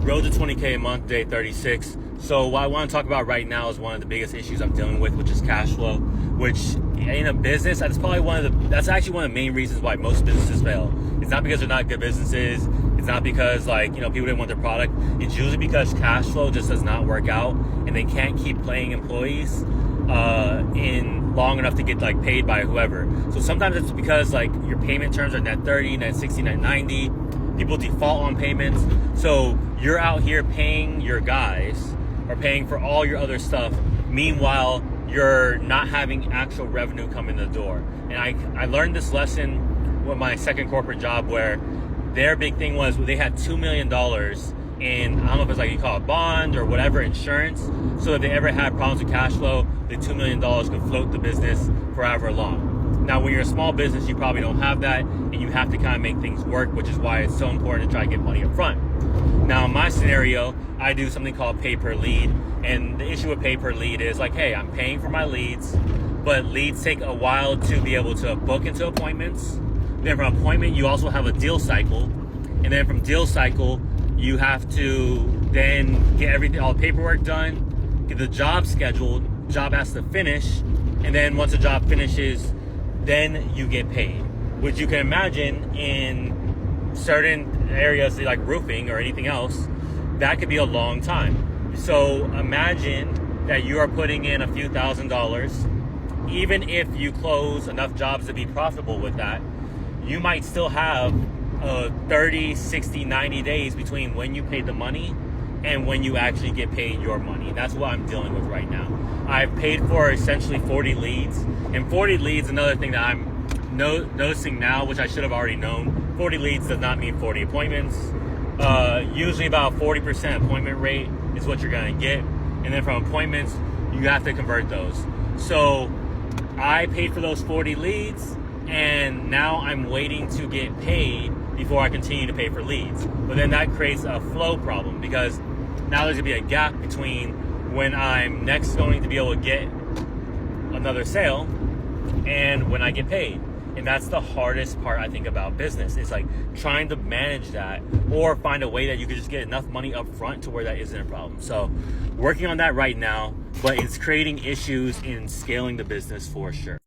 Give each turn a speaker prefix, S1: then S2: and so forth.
S1: Road to 20K a month, day 36. So what I want to talk about right now is one of the biggest issues I'm dealing with, which is cash flow, which in a business, that's actually one of the main reasons why most businesses fail. It's not because they're not good businesses. It's not because people didn't want their product. It's usually because cash flow just does not work out and they can't keep paying employees in long enough to get paid by whoever. So sometimes it's because your payment terms are net 30, net 60, net 90. People default on payments. So you're out here paying your guys or paying for all your other stuff. Meanwhile, you're not having actual revenue come in the door. And I learned this lesson with my second corporate job, where their big thing was they had $2 million in, I don't know if it's you call it bond or whatever, insurance. So if they ever had problems with cash flow, the $2 million could float the business for however long. Now, when you're a small business, you probably don't have that, and you have to kind of make things work, which is why it's so important to try to get money up front. Now, in my scenario, I do something called pay per lead. And the issue with pay per lead is hey, I'm paying for my leads, but leads take a while to be able to book into appointments. Then from appointment, you also have a deal cycle. And then from deal cycle, you have to then get all the paperwork done, get the job scheduled, job has to finish. And then once the job finishes, then you get paid, which you can imagine in certain areas like roofing or anything else, that could be a long time. So imagine that you are putting in a few $1,000s. Even if you close enough jobs to be profitable with that, you might still have 30, 60, 90 days between when you pay the money and when you actually get paid your money. And that's what I'm dealing with right now. I've paid for essentially 40 leads. And 40 leads, another thing that I'm noticing now, which I should have already known, 40 leads does not mean 40 appointments. Usually about 40% appointment rate is what you're going to get. And then from appointments, you have to convert those. So I paid for those 40 leads, and now I'm waiting to get paid before I continue to pay for leads. But then that creates a flow problem, because now there's going to be a gap between when I'm next going to be able to get another sale and when I get paid. And that's the hardest part, I think, about business. It's trying to manage that, or find a way that you could just get enough money up front to where that isn't a problem. So working on that right now, but it's creating issues in scaling the business for sure.